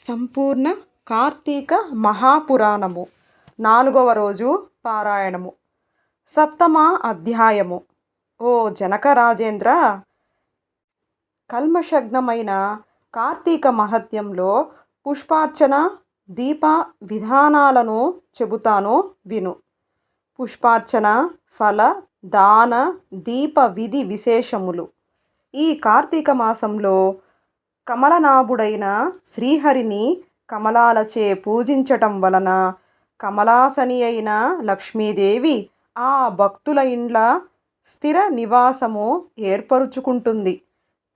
సంపూర్ణ కార్తీక మహాపురాణము 4వ రోజు పారాయణము. సప్తమ అధ్యాయము. ఓ జనక రాజేంద్ర, కల్మషగ్నమైన కార్తీక మహత్యంలో పుష్పార్చన దీప విధానాలను చెబుతాను విను. పుష్పార్చన ఫల దాన దీప విధి విశేషములు. ఈ కార్తీక మాసంలో కమలనాభుడైన శ్రీహరిని కమలాలచే పూజించటం వలన కమలాసని అయిన లక్ష్మీదేవి ఆ భక్తుల ఇండ్ల స్థిర నివాసము ఏర్పరుచుకుంటుంది.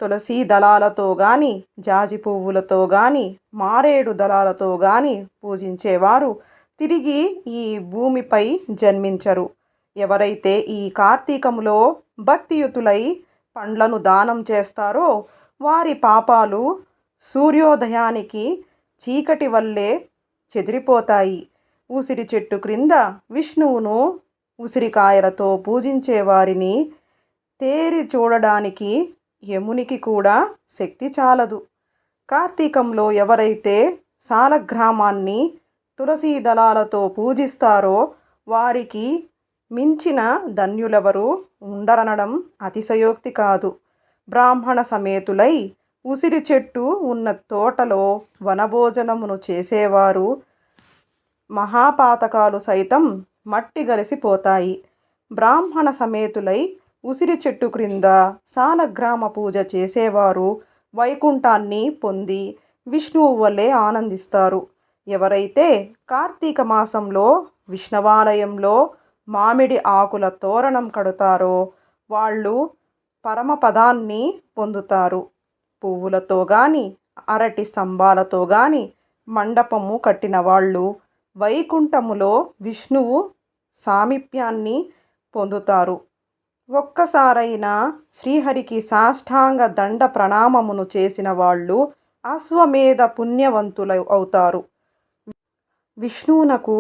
తులసీ దళాలతో గాని, జాజి పువ్వులతో గాని, మారేడు దళాలతో గాని పూజించేవారు తిరిగి ఈ భూమిపై జన్మించరు. ఎవరైతే ఈ కార్తీకములో భక్తియుతులై పండ్లను దానం చేస్తారో వారి పాపాలు సూర్యోదయానికి చీకటి వల్లే చెదిరిపోతాయి. ఉసిరి చెట్టు క్రింద విష్ణువును ఉసిరికాయలతో పూజించే వారిని తేరి చూడడానికి యమునికి కూడా శక్తి చాలదు. కార్తీకంలో ఎవరైతే సాలగ్రామాన్ని తులసీ దళాలతో పూజిస్తారో వారికి మించిన ధన్యులెవరు ఉండరనడం అతిశయోక్తి కాదు. బ్రాహ్మణ సమేతులై ఉసిరి చెట్టు ఉన్న తోటలో వనభోజనమును చేసేవారు మహాపాతకాలు సైతం మట్టి గలిసిపోతాయి. బ్రాహ్మణ సమేతులై ఉసిరి చెట్టు క్రింద సాలగ్రామ పూజ చేసేవారు వైకుంఠాన్ని పొంది విష్ణువు వలె ఆనందిస్తారు. ఎవరైతే కార్తీక మాసంలో విష్ణవాలయంలో మామిడి ఆకుల తోరణం కడతారో వాళ్ళు పరమపదాన్ని పొందుతారు. పువ్వులతో గాని, అరటి స్తంభాలతో గాని మండపము కట్టిన వాళ్ళు వైకుంఠములో విష్ణువు సామీప్యాన్ని పొందుతారు. ఒక్కసారైనా శ్రీహరికి సాష్టాంగ దండ ప్రణామమును చేసిన వాళ్ళు అశ్వమేధ పుణ్యవంతులు అవుతారు. విష్ణువునకు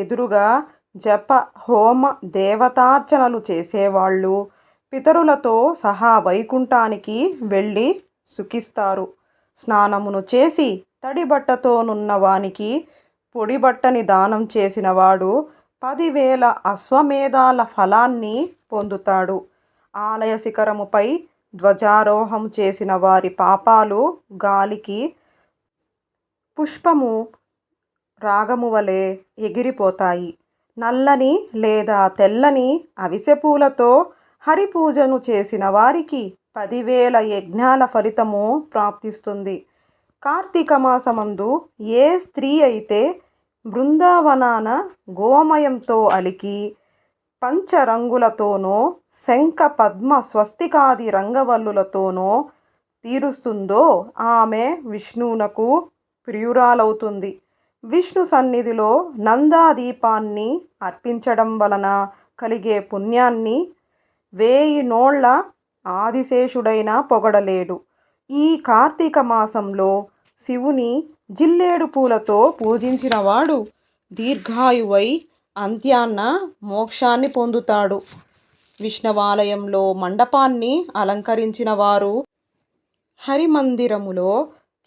ఎదురుగా జప హోమ దేవతార్చనలు చేసేవాళ్ళు పితరులతో సహా వైకుంఠానికి వెళ్ళి సుఖిస్తారు. స్నానమును చేసి తడి బట్టతోనున్న వానికి పొడి బట్టని దానం చేసిన వాడు 10,000 అశ్వమేధాల ఫలాన్ని పొందుతాడు. ఆలయ శిఖరముపై ధ్వజారోహం చేసిన వారి పాపాలు గాలికి పుష్పము రాగము వలె ఎగిరిపోతాయి. నల్లని లేదా తెల్లని అవిసెపూలతో హరిపూజను చేసిన వారికి 10,000 యజ్ఞాల ఫలితము ప్రాప్తిస్తుంది. కార్తీక మాసమందు ఏ స్త్రీ అయితే బృందావనాన గోమయంతో అలికి పంచరంగులతోనో శంఖ పద్మ స్వస్తికాది రంగవల్లులతోనో తీరుస్తుందో ఆమె విష్ణువునకు ప్రియురాలవుతుంది. విష్ణు సన్నిధిలో నందాదీపాన్ని అర్పించడం వలన కలిగే పుణ్యాన్ని 1000 నోళ్ల ఆదిశేషుడైనా పొగడలేడు. ఈ కార్తీక మాసంలో శివుని జిల్లేడు పూలతో పూజించినవాడు దీర్ఘాయువై అంత్యాన్న మోక్షాన్ని పొందుతాడు. విష్ణవాలయంలో మండపాన్ని అలంకరించిన వారు హరిమందిరములో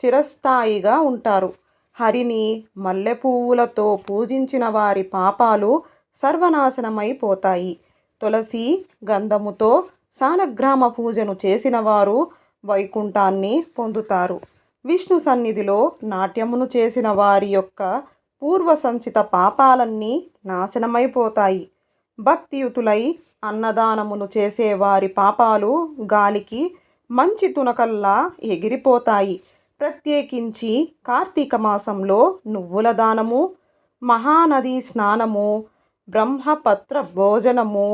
చిరస్థాయిగా ఉంటారు. హరిని మల్లెపువ్వులతో పూజించిన వారి పాపాలు సర్వనాశనమైపోతాయి. తులసి గంధముతో సాలగ్రామ పూజను చేసిన వారు వైకుంఠాన్ని పొందుతారు. విష్ణు సన్నిధిలో నాట్యమును చేసిన వారి యొక్క పూర్వ సంచిత పాపాలన్నీ నాశనమైపోతాయి. భక్తియుతులై అన్నదానమును చేసే వారి పాపాలు గాలికి మంచి తునకల్లా ఎగిరిపోతాయి. ప్రత్యేకించి కార్తీక మాసంలో నువ్వుల దానము, మహానదీ స్నానము, బ్రహ్మపత్ర భోజనము,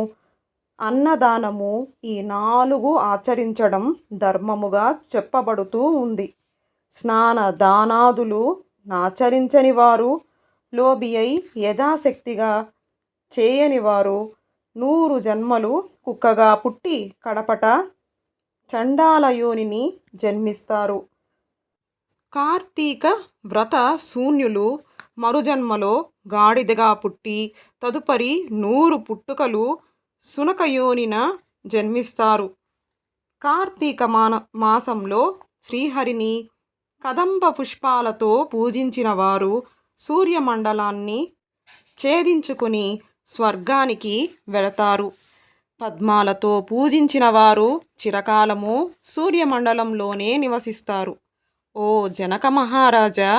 అన్నదానము ఈ 4 ఆచరించడం ధర్మముగా చెప్పబడుతూ ఉంది. స్నాన దానాదులు నాచరించని వారు, లోబి అయి యథాశక్తిగా చేయని వారు 100 జన్మలు కుక్కగా పుట్టి కడపట చండాల యోనిని జన్మిస్తారు. కార్తీక వ్రత శూన్యులు మరుజన్మలో గాడిదగా పుట్టి తదుపరి 100 పుట్టుకలు శునకయోనిన జన్మిస్తారు. కార్తీక మాసంలో శ్రీహరిని కదంబ పుష్పాలతో పూజించిన వారు సూర్యమండలాన్ని ఛేదించుకుని స్వర్గానికి వెళతారు. పద్మాలతో పూజించిన వారు చిరకాలము సూర్యమండలంలోనే నివసిస్తారు. ఓ జనక మహారాజా,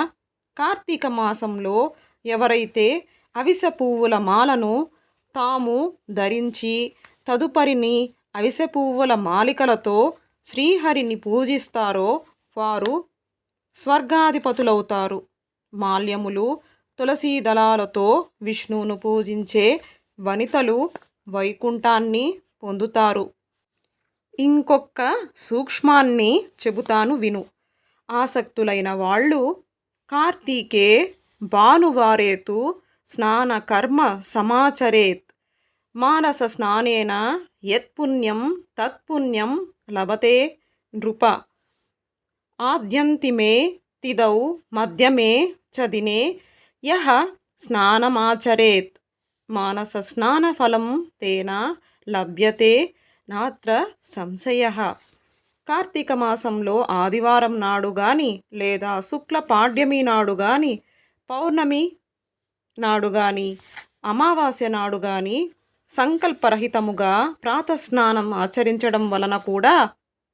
కార్తీక మాసంలో ఎవరైతే అవిసె పువ్వుల మాలను తాము ధరించి తదుపరిని అవిసె పువ్వుల మాలికలతో శ్రీహరిని పూజిస్తారో వారు స్వర్గాధిపతులవుతారు. మాల్యములు, తులసీ దళాలతో విష్ణువును పూజించే వనితలు వైకుంఠాన్ని పొందుతారు. ఇంకొక సూక్ష్మాన్ని చెబుతాను విను. ఆసక్తులైన వాళ్ళు కార్తీకే భానువారేతు స్నాన కర్మ సమాచరేత్ మానస స్నానేన యత్పుణ్యం తత్పుణ్యం లభతే నృప ఆద్యంతిమే తిదౌ మధ్యమే చ దినే యః స్నానమాచరేత్ మానస స్నాన ఫలం తేన లభ్యతే నాత్ర సంశయః. కార్తీక మాసంలో ఆదివారం నాడు గాని లేదా శుక్ల పాడ్యమి నాడు గాని పౌర్ణమి నాడు గాని అమావాస్య నాడు గాని సంకల్పరహితముగా ప్రాతస్నానం ఆచరించడం వలన కూడా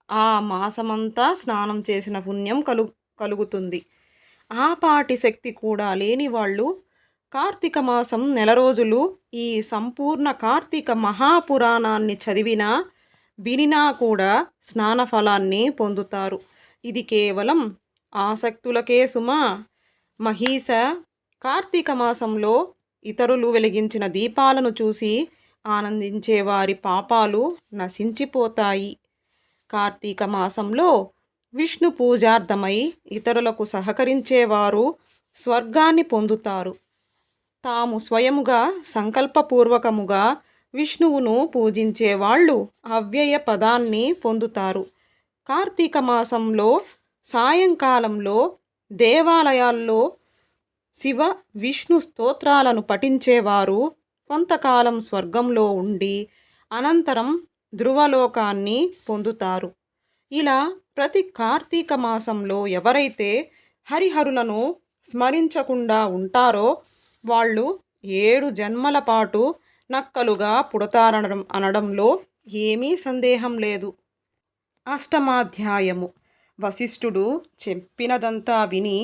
ఆ మాసమంతా స్నానం చేసిన పుణ్యం కలుగుతుంది. ఆపాటి శక్తి కూడా లేని వాళ్ళు కార్తీక మాసం నెల రోజులు ఈ సంపూర్ణ కార్తీక మహాపురాణాన్ని చదివినా వినినా కూడా స్నాన ఫలాన్ని పొందుతారు. ఇది కేవలం ఆసక్తులకే సుమా. మహీశ, కార్తీక మాసంలో ఇతరులు వెలిగించిన దీపాలను చూసి ఆనందించే వారి పాపాలు నశించిపోతాయి. కార్తీక మాసంలో విష్ణు పూజార్థమై ఇతరులకు సహకరించేవారు స్వర్గాన్ని పొందుతారు. తాము స్వయముగా సంకల్పపూర్వకముగా విష్ణువును పూజించే వాళ్ళు అవ్యయ పదాన్ని పొందుతారు. కార్తీక మాసంలో సాయంకాలంలో దేవాలయాల్లో శివ విష్ణు స్తోత్రాలను పఠించేవారు కొంతకాలం స్వర్గంలో ఉండి అనంతరం ధ్రువలోకాన్ని పొందుతారు. ఇలా ప్రతి కార్తీక మాసంలో ఎవరైతే హరిహరులను స్మరించకుండా ఉంటారో వాళ్ళు 7 జన్మల పాటు నక్కలుగా అనడంలో ఏమీ సందేహం లేదు. అష్టమాధ్యాయము. వశిష్ఠుడు చెప్పినదంతా విని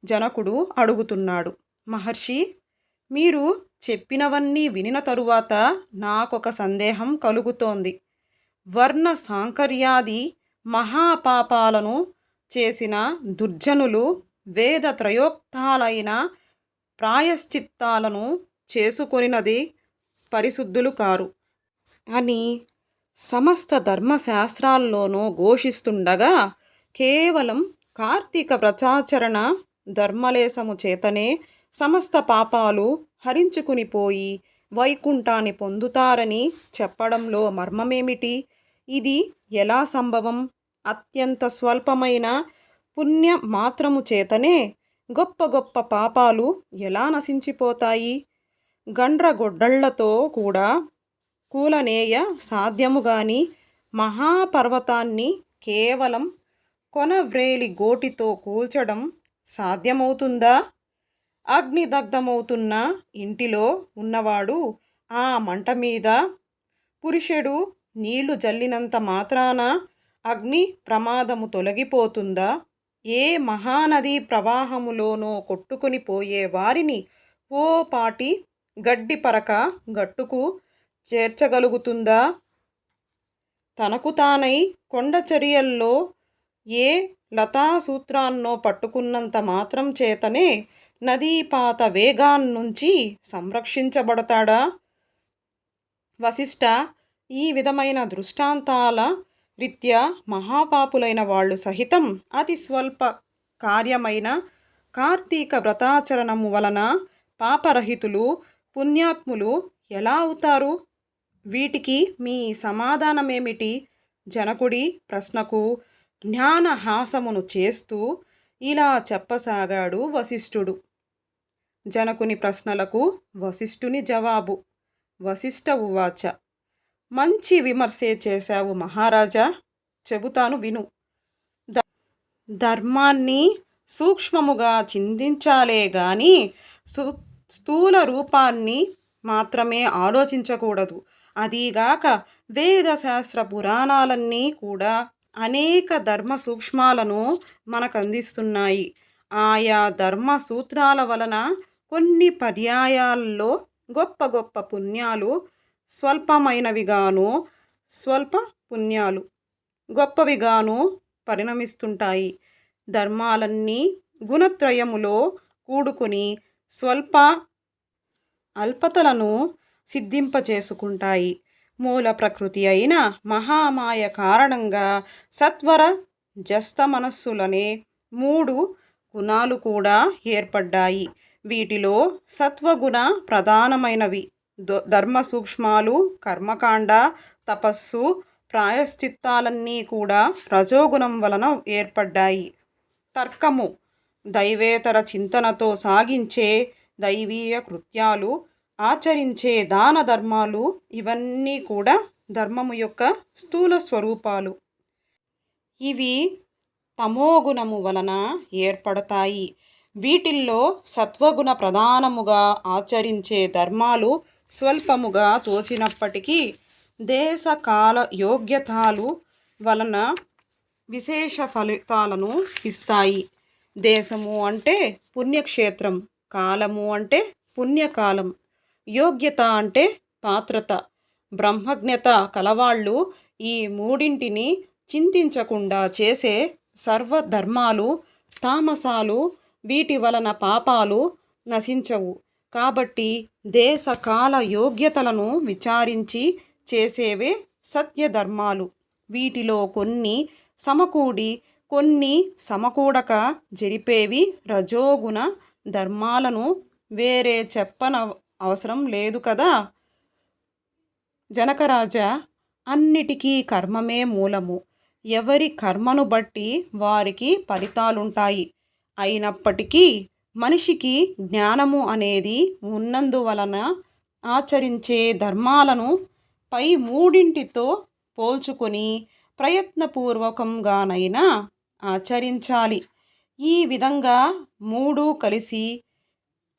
జనకుడు అడుగుతున్నాడు, మహర్షి, మీరు చెప్పినవన్నీ వినిన తరువాత నాకొక సందేహం కలుగుతోంది. వర్ణ సాంకర్యాది మహాపాపాలను చేసిన దుర్జనులు వేద త్రయోక్తాలైన ప్రాయశ్చిత్తాలను చేసుకొనినది పరిశుద్ధులు కారు అని సమస్త ధర్మశాస్త్రాల్లోనూ ఘోషిస్తుండగా కేవలం కార్తీక వ్రతాచరణ ధర్మలేశము చేతనే సమస్త పాపాలు హరించుకునిపోయి వైకుంఠాన్ని పొందుతారని చెప్పడంలో మర్మమేమిటి? ఇది ఎలా సంభవం? అత్యంత స్వల్పమైన పుణ్య మాత్రము చేతనే గొప్ప గొప్ప పాపాలు ఎలా నశించిపోతాయి? గండ్రగొడ్డళ్లతో కూడా కూలనేయ సాధ్యము గాని మహాపర్వతాన్ని కేవలం కొనవ్రేలి గోటితో కూల్చడం సాధ్యమవుతుందా? అగ్నిదగ్ధమవుతున్న ఇంటిలో ఉన్నవాడు ఆ మంట మీద పురుషుడు నీళ్లు జల్లినంత మాత్రాన అగ్ని ప్రమాదము తొలగిపోతుందా? ఏ మహానది ప్రవాహములోనో కొట్టుకుని పోయే వారిని ఓ పాటి గడ్డి పరక గట్టుకు చేర్చగలుగుతుందా? తనకు తానై కొండచరియల్లో ఏ లతాసూత్రాన్నో పట్టుకున్నంత మాత్రం చేతనే నదీపాత వేగాన్నుంచి సంరక్షించబడతాడా? వశిష్ఠ, ఈ విధమైన దృష్టాంతాల రీత్యా మహాపాపులైన వాళ్ళు సహితం అతి స్వల్ప కార్యమైన కార్తీక వ్రతాచరణము వలన పాపరహితులు పుణ్యాత్ములు ఎలా అవుతారు? వీటికి మీ సమాధానమేమిటి? జనకుడి ప్రశ్నకు జ్ఞానహాసమును చేస్తూ ఇలా చెప్పసాగాడు వశిష్ఠుడు. జనకుని ప్రశ్నలకు వశిష్ఠుని జవాబు. వశిష్ఠ ఉవాచ, మంచి విమర్శే చేశావు మహారాజా, చెబుతాను విను. ధర్మాన్ని సూక్ష్మముగా చిందించాలే గాని సు స్థూల రూపాన్ని మాత్రమే ఆలోచించకూడదు. అదీగాక వేదశాస్త్ర పురాణాలన్నీ కూడా అనేక ధర్మ సూక్ష్మాలను మనకందిస్తున్నాయి. ఆయా ధర్మ సూత్రాల వలన కొన్ని పర్యాయాల్లో గొప్ప గొప్ప పుణ్యాలు స్వల్పమైనవిగాను, స్వల్ప పుణ్యాలు గొప్పవిగాను పరిణమిస్తుంటాయి. ధర్మాలన్నీ గుణత్రయములో కూడుకుని స్వల్ప అల్పతలను సిద్ధింపచేసుకుంటాయి. మూల ప్రకృతి అయిన మహామాయ కారణంగా సత్వర జస్త మనస్సులనే మూడు గుణాలు కూడా ఏర్పడ్డాయి. వీటిలో సత్వగుణ ప్రధానమైనవి. ధర్మ సూక్ష్మాలు, కర్మకాండ, తపస్సు, ప్రాయశ్చిత్తాలన్నీ కూడా రజోగుణం వలన ఏర్పడ్డాయి. తర్కము, దైవేతర చింతనతో సాగించే దైవీయ కృత్యాలు, ఆచరించే దాన ధర్మాలు ఇవన్నీ కూడా ధర్మము యొక్క స్థూల స్వరూపాలు. ఇవి తమోగుణము వలన ఏర్పడతాయి. వీటిల్లో సత్వగుణ ప్రధానముగా ఆచరించే ధర్మాలు స్వల్పముగా తోచినప్పటికీ దేశకాల యోగ్యతలు వలన విశేష ఫలితాలను ఇస్తాయి. దేశము అంటే పుణ్యక్షేత్రం, కాలము అంటే పుణ్యకాలం, యోగ్యత అంటే పాత్రత. బ్రహ్మజ్ఞత కలవాళ్ళు ఈ మూడింటిని చింతించకుండా చేసే సర్వధర్మాలు తామసాలు. వీటి వలన పాపాలు నశించవు. కాబట్టి దేశకాల యోగ్యతలను విచారించి చేసేవే సత్యధర్మాలు. వీటిలో కొన్ని సమకూడి కొన్ని సమకూడక జరిపేవి రజోగుణ ధర్మాలను వేరే చెప్పన అవసరం లేదు కదా. జనకరాజా, అన్నిటికీ కర్మమే మూలము. ఎవరి కర్మను బట్టి వారికి ఫలితాలుంటాయి. అయినప్పటికీ మనిషికి జ్ఞానము అనేది ఉన్నందువలన ఆచరించే ధర్మాలను పై మూడింటితో పోల్చుకొని ప్రయత్నపూర్వకంగానైనా ఆచరించాలి. ఈ విధంగా మూడు కలిసి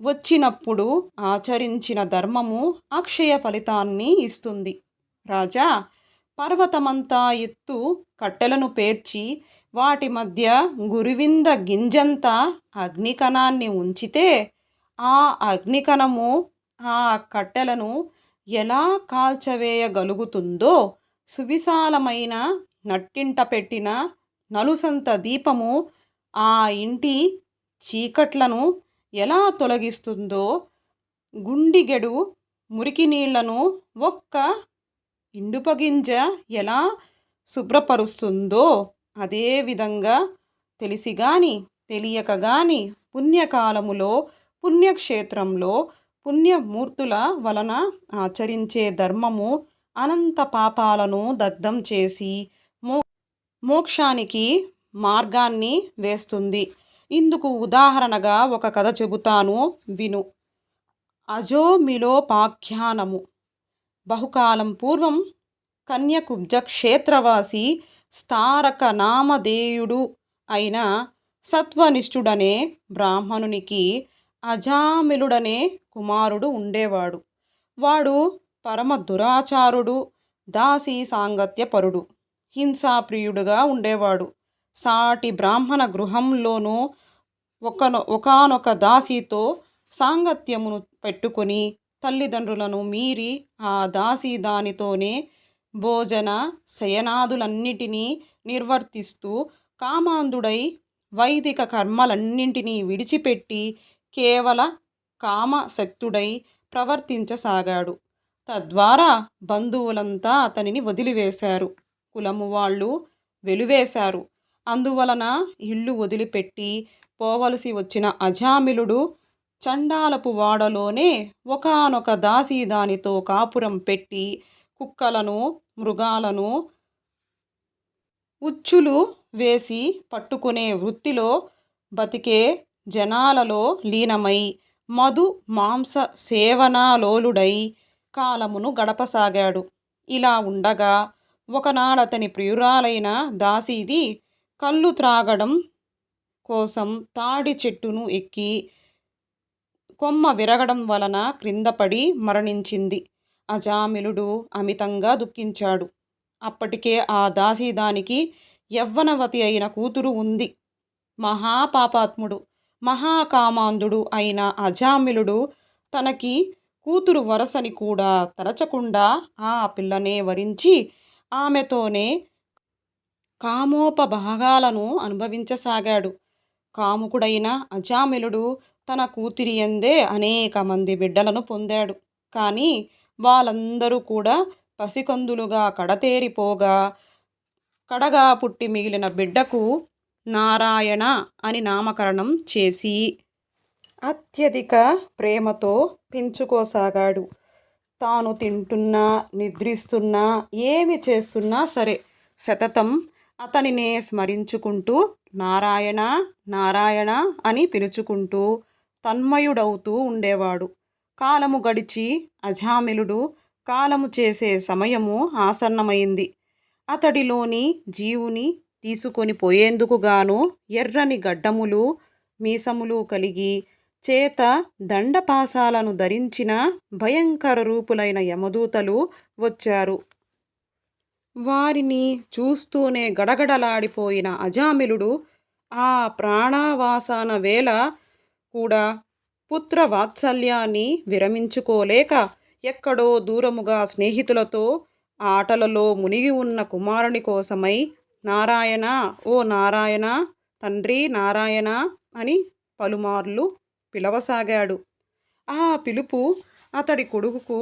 వచ్చినప్పుడు ఆచరించిన ధర్మము అక్షయ ఫలితాన్ని ఇస్తుంది. రాజా, పర్వతమంతా ఎత్తు కట్టెలను పేర్చి వాటి మధ్య గురువింద గింజంత అగ్నికణాన్ని ఉంచితే ఆ అగ్నికణము ఆ కట్టెలను ఎలా కాల్చవేయగలుగుతుందో, సువిశాలమైన నట్టింట పెట్టిన నలుసంత దీపము ఆ ఇంటి చీకట్లను ఎలా తొలగిస్తుందో, గుండిగెడు మురికి నీళ్లను ఒక్క ఇండుపగింజ ఎలా శుభ్రపరుస్తుందో, అదేవిధంగా తెలిసి గాని తెలియక గాని పుణ్యకాలములో పుణ్యక్షేత్రంలో పుణ్యమూర్తుల వలన ఆచరించే ధర్మము అనంత పాపాలను దగ్ధం చేసి మోక్షానికి మార్గాన్ని వేస్తుంది. ఇందుకు ఉదాహరణగా ఒక కథ చెబుతాను, విను. అజోమిలోపాఖ్యానము. బహుకాలం పూర్వం కన్యకుబ్జ క్షేత్రవాసి స్థారక నామధేయుడు అయిన సత్వనిష్ఠుడనే బ్రాహ్మణునికి అజామిలుడనే కుమారుడు ఉండేవాడు. వాడు పరమ దురాచారుడు, దాసీ సాంగత్యపరుడు, హింసాప్రియుడుగా ఉండేవాడు. సాటి బ్రాహ్మణ గృహంలోనూ ఒకానొక దాసీతో సాంగత్యమును పెట్టుకొని తల్లిదండ్రులను మీరి ఆ దాసీ దానితోనే భోజన శయనాదులన్నిటినీ నిర్వర్తిస్తూ కామాంధుడై వైదిక కర్మలన్నింటినీ విడిచిపెట్టి కేవల కామశక్తుడై ప్రవర్తించసాగాడు. తద్వారా బంధువులంతా అతనిని వదిలివేశారు, కులము వాళ్ళు వెలివేశారు. అందువలన ఇల్లు వదిలిపెట్టి పోవలసి వచ్చిన అజామిలుడు చండాలపు వాడలోనే ఒకానొక దాసీ దానితో కాపురం పెట్టి కుక్కలను మృగాలను ఉచ్చులు వేసి పట్టుకునే వృత్తిలో బతికే జనాలలో లీనమై మధు మాంస సేవనాలోలుడై కాలమును గడపసాగాడు. ఇలా ఉండగా ఒకనాడతని ప్రియురాలైన దాసీది కళ్ళు త్రాగడం కోసం తాడి చెట్టును ఎక్కి కొమ్మ విరగడం వలన క్రిందపడి మరణించింది. అజామిలుడు అమితంగా దుఃఖించాడు. అప్పటికే ఆ దాసీదానికి యవ్వనవతి అయిన కూతురు ఉంది. మహాపాపాత్ముడు, మహాకామాంధుడు అయిన అజామిలుడు తనకి కూతురు వరసని కూడా తలచకుండా ఆ పిల్లనే వరించి ఆమెతోనే కామోపభాగాలను అనుభవించసాగాడు. కాముకుడైన అజామిలుడు తన కూతురియందే అనేక మంది బిడ్డలను పొందాడు. కానీ వాళ్ళందరూ కూడా పసికందులుగా కడతేరిపోగా కడగా పుట్టి మిగిలిన బిడ్డకు నారాయణ అని నామకరణం చేసి అత్యధిక ప్రేమతో పెంచుకోసాగాడు. తాను తింటున్నా, నిద్రిస్తున్నా, ఏమి చేస్తున్నా సరే సతతం అతనినే స్మరించుకుంటూ నారాయణ నారాయణ అని పిలుచుకుంటూ తన్మయుడవుతూ ఉండేవాడు. కాలము గడిచి అజామిలుడు కాలము చేసే సమయము ఆసన్నమైంది. అతడిలోని జీవుని తీసుకొని పోయేందుకు గాను ఎర్రని గడ్డములు, మీసములు కలిగి చేత దండపాశాలను ధరించిన భయంకర రూపులైన యమదూతలు వచ్చారు. వారిని చూస్తూనే గడగడలాడిపోయిన అజామిలుడు ఆ ప్రాణావసాన వేళ కూడా పుత్రవాత్సల్యాన్ని విరమించుకోలేక ఎక్కడో దూరముగా స్నేహితులతో ఆటలలో మునిగి ఉన్న కుమారుని కోసమై నారాయణ, ఓ నారాయణ, తండ్రి నారాయణ అని పలుమార్లు పిలవసాగాడు. ఆ పిలుపు అతడి కొడుకుకు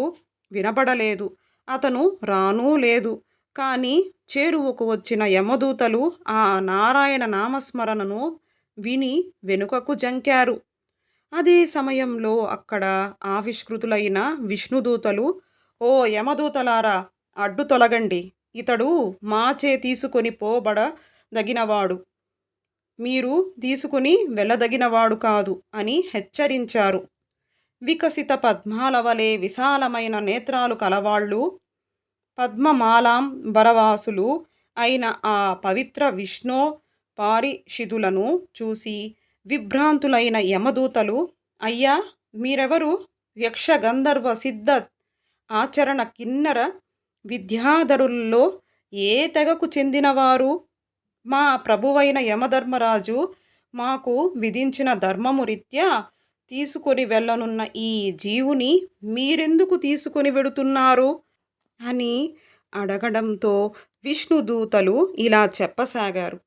వినబడలేదు. అతను రానూ లేదు. కానీ చేరువకు వచ్చిన యమదూతలు ఆ నారాయణ నామస్మరణను విని వెనుకకు జంకారు. అదే సమయంలో అక్కడ ఆవిష్కృతులైన విష్ణుదూతలు, ఓ యమదూతలారా, అడ్డు తొలగండి, ఇతడు మాచే తీసుకొని పోబడదగినవాడు, మీరు తీసుకుని వెళ్ళదగినవాడు కాదు అని హెచ్చరించారు. వికసిత పద్మాల వలె విశాలమైన నేత్రాలు కలవాళ్ళు, పద్మమాలాంబరవాసులు అయిన ఆ పవిత్ర విష్ణో పారిషదులను చూసి విభ్రాంతులైన యమదూతలు, అయ్యా, మీరెవరు? యక్ష గంధర్వ సిద్ధ ఆచరణ కిన్నర విద్యాధరుల్లో ఏ తెగకు చెందినవారు? మా ప్రభువైన యమధర్మరాజు మాకు విధించిన ధర్మము రీత్యా తీసుకొని వెళ్ళనున్న ఈ జీవుని మీరెందుకు తీసుకొని వెడుతున్నారు అని అడగడంతో విష్ణుదూతలు ఇలా చెప్పసాగారు.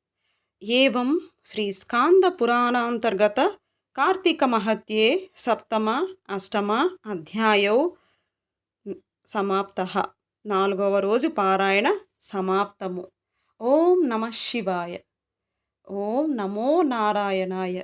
ఏవం శ్రీ స్కాంద పురాణాంతర్గత కార్తీక మహత్యే సప్తమ అష్టమ అధ్యాయౌ సమాప్తః. 4వ రోజు పారాయణ సమాప్తము. ఓం నమః శివాయ. ఓం నమో నారాయణాయ.